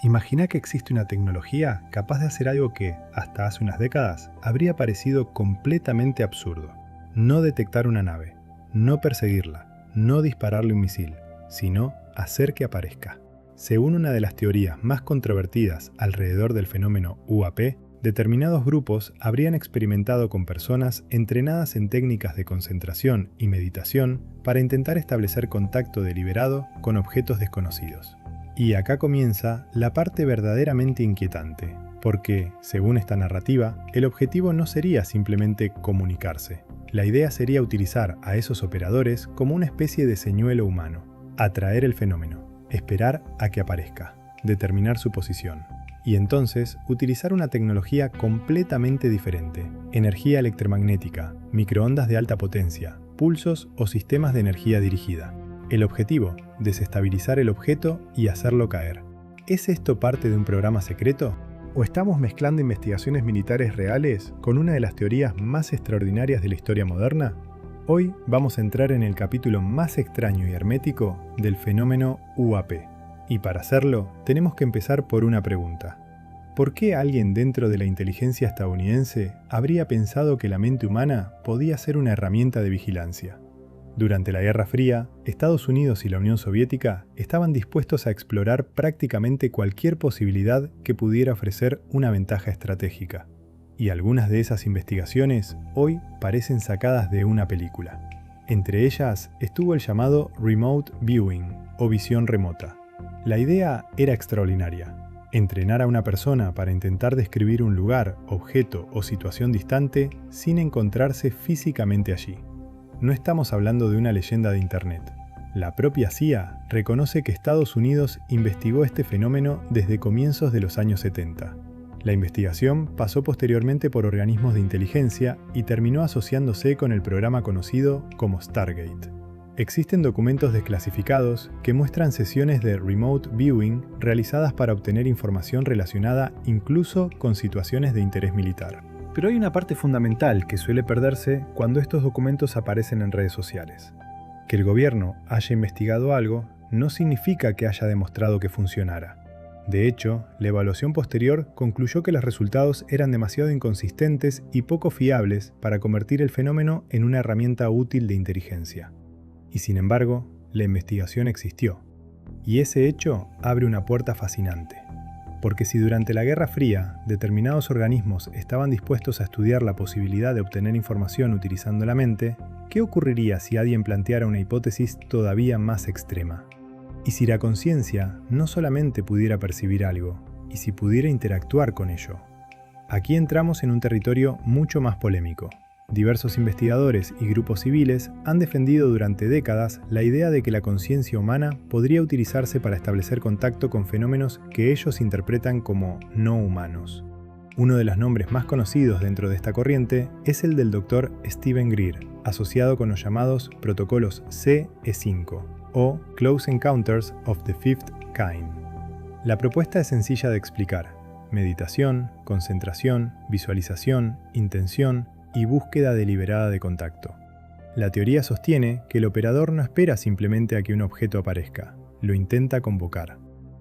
Imagina que existe una tecnología capaz de hacer algo que, hasta hace unas décadas, habría parecido completamente absurdo. No detectar una nave, no perseguirla, no dispararle un misil, sino hacer que aparezca. Según una de las teorías más controvertidas alrededor del fenómeno UAP, determinados grupos habrían experimentado con personas entrenadas en técnicas de concentración y meditación para intentar establecer contacto deliberado con objetos desconocidos. Y acá comienza la parte verdaderamente inquietante, porque, según esta narrativa, el objetivo no sería simplemente comunicarse. La idea sería utilizar a esos operadores como una especie de señuelo humano, atraer el fenómeno, esperar a que aparezca, determinar su posición. Y entonces utilizar una tecnología completamente diferente, energía electromagnética, microondas de alta potencia, pulsos o sistemas de energía dirigida. El objetivo, desestabilizar el objeto y hacerlo caer. ¿Es esto parte de un programa secreto? ¿O estamos mezclando investigaciones militares reales con una de las teorías más extraordinarias de la historia moderna? Hoy vamos a entrar en el capítulo más extraño y hermético del fenómeno UAP. Y para hacerlo, tenemos que empezar por una pregunta. ¿Por qué alguien dentro de la inteligencia estadounidense habría pensado que la mente humana podía ser una herramienta de vigilancia? Durante la Guerra Fría, Estados Unidos y la Unión Soviética estaban dispuestos a explorar prácticamente cualquier posibilidad que pudiera ofrecer una ventaja estratégica. Y algunas de esas investigaciones hoy parecen sacadas de una película. Entre ellas estuvo el llamado Remote Viewing o visión remota. La idea era extraordinaria. Entrenar a una persona para intentar describir un lugar, objeto o situación distante sin encontrarse físicamente allí. No estamos hablando de una leyenda de Internet. La propia CIA reconoce que Estados Unidos investigó este fenómeno desde comienzos de los años 70. La investigación pasó posteriormente por organismos de inteligencia y terminó asociándose con el programa conocido como Stargate. Existen documentos desclasificados que muestran sesiones de remote viewing realizadas para obtener información relacionada incluso con situaciones de interés militar. Pero hay una parte fundamental que suele perderse cuando estos documentos aparecen en redes sociales. Que el gobierno haya investigado algo no significa que haya demostrado que funcionara. De hecho, la evaluación posterior concluyó que los resultados eran demasiado inconsistentes y poco fiables para convertir el fenómeno en una herramienta útil de inteligencia. Y sin embargo, la investigación existió. Y ese hecho abre una puerta fascinante. Porque si durante la Guerra Fría determinados organismos estaban dispuestos a estudiar la posibilidad de obtener información utilizando la mente, ¿qué ocurriría si alguien planteara una hipótesis todavía más extrema? ¿Y si la conciencia no solamente pudiera percibir algo, y si pudiera interactuar con ello? Aquí entramos en un territorio mucho más polémico. Diversos investigadores y grupos civiles han defendido durante décadas la idea de que la conciencia humana podría utilizarse para establecer contacto con fenómenos que ellos interpretan como no humanos. Uno de los nombres más conocidos dentro de esta corriente es el del Dr. Steven Greer, asociado con los llamados protocolos CE5 o Close Encounters of the Fifth Kind. La propuesta es sencilla de explicar: meditación, concentración, visualización, intención y búsqueda deliberada de contacto. La teoría sostiene que el operador no espera simplemente a que un objeto aparezca, lo intenta convocar.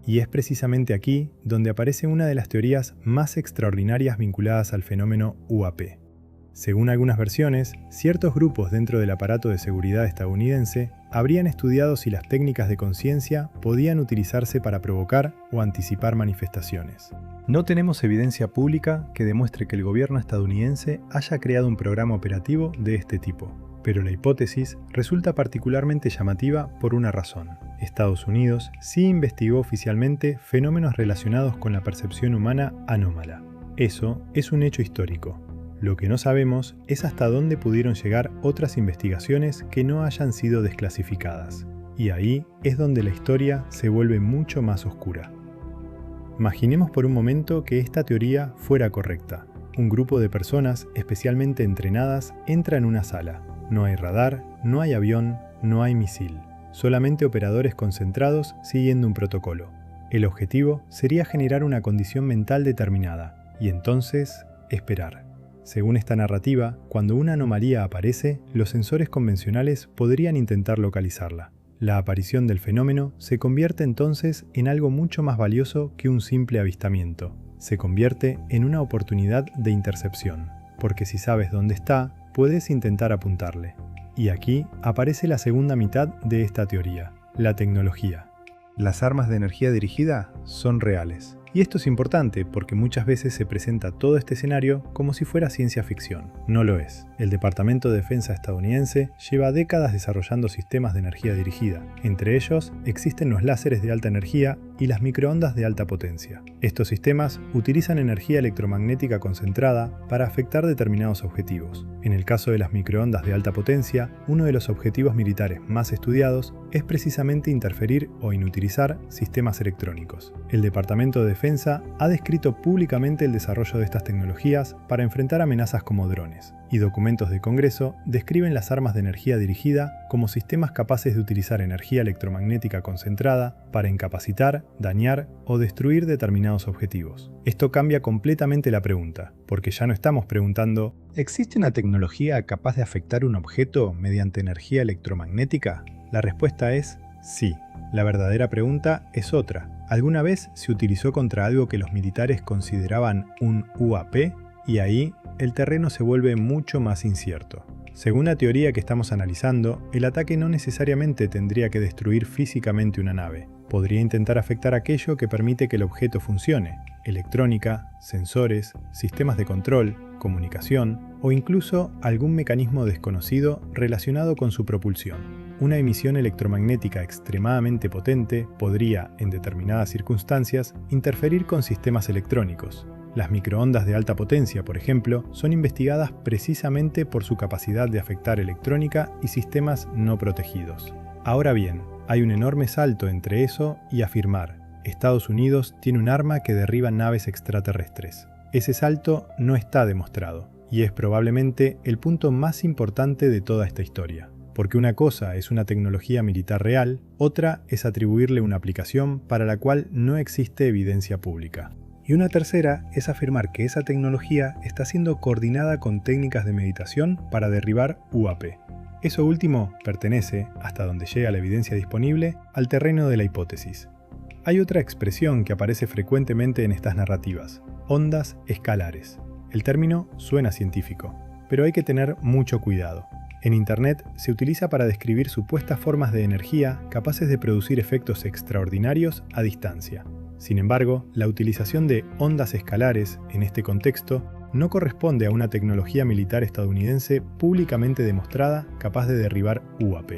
Y es precisamente aquí donde aparece una de las teorías más extraordinarias vinculadas al fenómeno UAP. Según algunas versiones, ciertos grupos dentro del aparato de seguridad estadounidense habrían estudiado si las técnicas de conciencia podían utilizarse para provocar o anticipar manifestaciones. No tenemos evidencia pública que demuestre que el gobierno estadounidense haya creado un programa operativo de este tipo, pero la hipótesis resulta particularmente llamativa por una razón. Estados Unidos sí investigó oficialmente fenómenos relacionados con la percepción humana anómala. Eso es un hecho histórico. Lo que no sabemos es hasta dónde pudieron llegar otras investigaciones que no hayan sido desclasificadas. Y ahí es donde la historia se vuelve mucho más oscura. Imaginemos por un momento que esta teoría fuera correcta. Un grupo de personas especialmente entrenadas entra en una sala. No hay radar, no hay avión, no hay misil. Solamente operadores concentrados siguiendo un protocolo. El objetivo sería generar una condición mental determinada y entonces esperar. Según esta narrativa, cuando una anomalía aparece, los sensores convencionales podrían intentar localizarla. La aparición del fenómeno se convierte entonces en algo mucho más valioso que un simple avistamiento. Se convierte en una oportunidad de intercepción, porque si sabes dónde está, puedes intentar apuntarle. Y aquí aparece la segunda mitad de esta teoría, la tecnología. Las armas de energía dirigida son reales. Y esto es importante porque muchas veces se presenta todo este escenario como si fuera ciencia ficción. No lo es. El Departamento de Defensa estadounidense lleva décadas desarrollando sistemas de energía dirigida. Entre ellos existen los láseres de alta energía y las microondas de alta potencia. Estos sistemas utilizan energía electromagnética concentrada para afectar determinados objetivos. En el caso de las microondas de alta potencia, uno de los objetivos militares más estudiados es precisamente interferir o inutilizar sistemas electrónicos. El Departamento de Defensa ha descrito públicamente el desarrollo de estas tecnologías para enfrentar amenazas como drones, y documentos de Congreso describen las armas de energía dirigida como sistemas capaces de utilizar energía electromagnética concentrada para incapacitar, dañar o destruir determinados objetivos. Esto cambia completamente la pregunta, porque ya no estamos preguntando ¿existe una tecnología capaz de afectar un objeto mediante energía electromagnética? La respuesta es sí. La verdadera pregunta es otra. ¿Alguna vez se utilizó contra algo que los militares consideraban un UAP? Y ahí el terreno se vuelve mucho más incierto. Según la teoría que estamos analizando, el ataque no necesariamente tendría que destruir físicamente una nave. Podría intentar afectar aquello que permite que el objeto funcione: electrónica, sensores, sistemas de control, comunicación o incluso algún mecanismo desconocido relacionado con su propulsión. Una emisión electromagnética extremadamente potente podría, en determinadas circunstancias, interferir con sistemas electrónicos. Las microondas de alta potencia, por ejemplo, son investigadas precisamente por su capacidad de afectar electrónica y sistemas no protegidos. Ahora bien, hay un enorme salto entre eso y afirmar: Estados Unidos tiene un arma que derriba naves extraterrestres. Ese salto no está demostrado, y es probablemente el punto más importante de toda esta historia. Porque una cosa es una tecnología militar real, otra es atribuirle una aplicación para la cual no existe evidencia pública. Y una tercera es afirmar que esa tecnología está siendo coordinada con técnicas de meditación para derribar UAP. Eso último pertenece, hasta donde llega la evidencia disponible, al terreno de la hipótesis. Hay otra expresión que aparece frecuentemente en estas narrativas: ondas escalares. El término suena científico, pero hay que tener mucho cuidado. En Internet se utiliza para describir supuestas formas de energía capaces de producir efectos extraordinarios a distancia. Sin embargo, la utilización de ondas escalares en este contexto no corresponde a una tecnología militar estadounidense públicamente demostrada capaz de derribar UAP.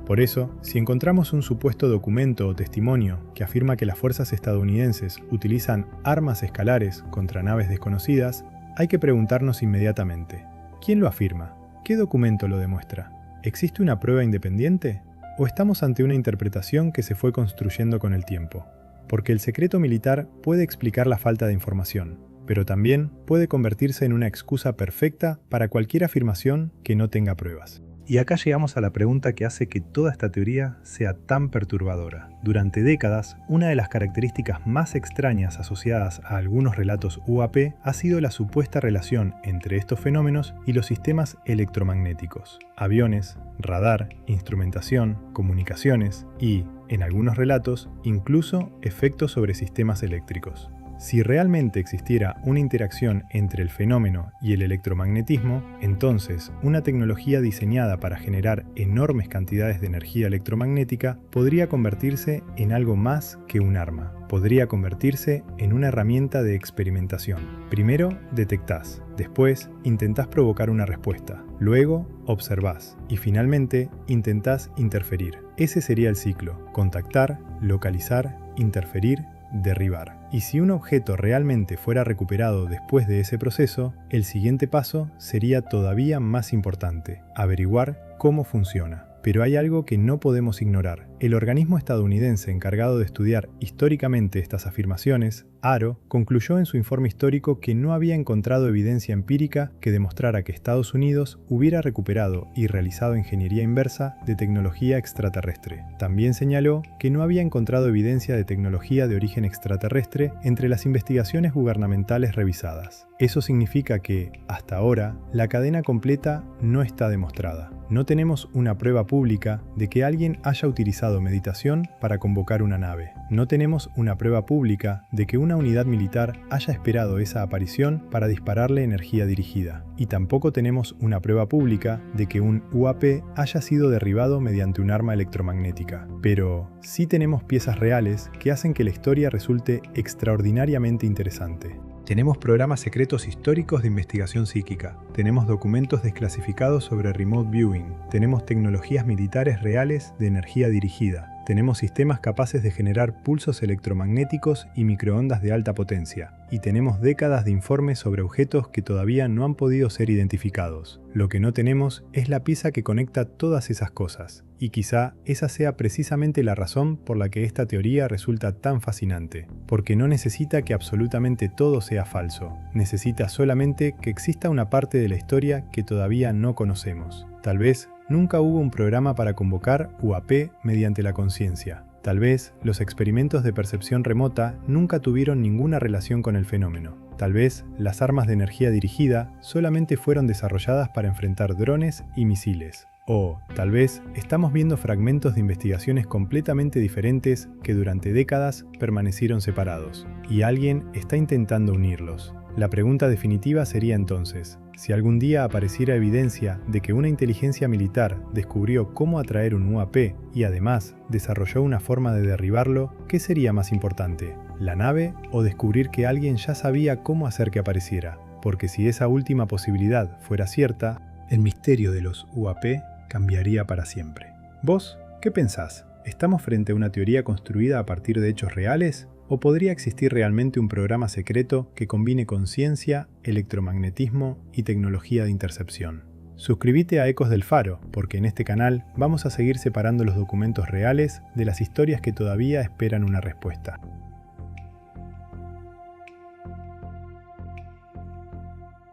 Por eso, si encontramos un supuesto documento o testimonio que afirma que las fuerzas estadounidenses utilizan armas escalares contra naves desconocidas, hay que preguntarnos inmediatamente: ¿quién lo afirma? ¿Qué documento lo demuestra? ¿Existe una prueba independiente? ¿O estamos ante una interpretación que se fue construyendo con el tiempo? Porque el secreto militar puede explicar la falta de información, pero también puede convertirse en una excusa perfecta para cualquier afirmación que no tenga pruebas. Y acá llegamos a la pregunta que hace que toda esta teoría sea tan perturbadora. Durante décadas, una de las características más extrañas asociadas a algunos relatos UAP ha sido la supuesta relación entre estos fenómenos y los sistemas electromagnéticos. Aviones, radar, instrumentación, comunicaciones y, en algunos relatos, incluso efectos sobre sistemas eléctricos. Si realmente existiera una interacción entre el fenómeno y el electromagnetismo, entonces una tecnología diseñada para generar enormes cantidades de energía electromagnética podría convertirse en algo más que un arma. Podría convertirse en una herramienta de experimentación. Primero detectás, después intentás provocar una respuesta, luego observás y finalmente intentás interferir. Ese sería el ciclo: contactar, localizar, interferir, derribar. Y si un objeto realmente fuera recuperado después de ese proceso, el siguiente paso sería todavía más importante: averiguar cómo funciona. Pero hay algo que no podemos ignorar. El organismo estadounidense encargado de estudiar históricamente estas afirmaciones, AARO, concluyó en su informe histórico que no había encontrado evidencia empírica que demostrara que Estados Unidos hubiera recuperado y realizado ingeniería inversa de tecnología extraterrestre. También señaló que no había encontrado evidencia de tecnología de origen extraterrestre entre las investigaciones gubernamentales revisadas. Eso significa que, hasta ahora, la cadena completa no está demostrada. No tenemos una prueba pública de que alguien haya utilizado utilizado meditación para convocar una nave. No tenemos una prueba pública de que una unidad militar haya esperado esa aparición para dispararle energía dirigida. Y tampoco tenemos una prueba pública de que un UAP haya sido derribado mediante un arma electromagnética. Pero sí tenemos piezas reales que hacen que la historia resulte extraordinariamente interesante. Tenemos programas secretos históricos de investigación psíquica, tenemos documentos desclasificados sobre remote viewing, tenemos tecnologías militares reales de energía dirigida, tenemos sistemas capaces de generar pulsos electromagnéticos y microondas de alta potencia, y tenemos décadas de informes sobre objetos que todavía no han podido ser identificados. Lo que no tenemos es la pieza que conecta todas esas cosas, y quizá esa sea precisamente la razón por la que esta teoría resulta tan fascinante, porque no necesita que absolutamente todo sea falso, necesita solamente que exista una parte de la historia que todavía no conocemos. Tal vez nunca hubo un programa para convocar UAP mediante la conciencia. Tal vez los experimentos de percepción remota nunca tuvieron ninguna relación con el fenómeno. Tal vez las armas de energía dirigida solamente fueron desarrolladas para enfrentar drones y misiles. O, tal vez, estamos viendo fragmentos de investigaciones completamente diferentes que durante décadas permanecieron separados, y alguien está intentando unirlos. La pregunta definitiva sería entonces, si algún día apareciera evidencia de que una inteligencia militar descubrió cómo atraer un UAP y además desarrolló una forma de derribarlo, ¿qué sería más importante? ¿La nave o descubrir que alguien ya sabía cómo hacer que apareciera? Porque si esa última posibilidad fuera cierta, el misterio de los UAP cambiaría para siempre. ¿Vos qué pensás? ¿Estamos frente a una teoría construida a partir de hechos reales? ¿O podría existir realmente un programa secreto que combine conciencia, electromagnetismo y tecnología de intercepción? Suscríbete a Ecos del Faro, porque en este canal vamos a seguir separando los documentos reales de las historias que todavía esperan una respuesta.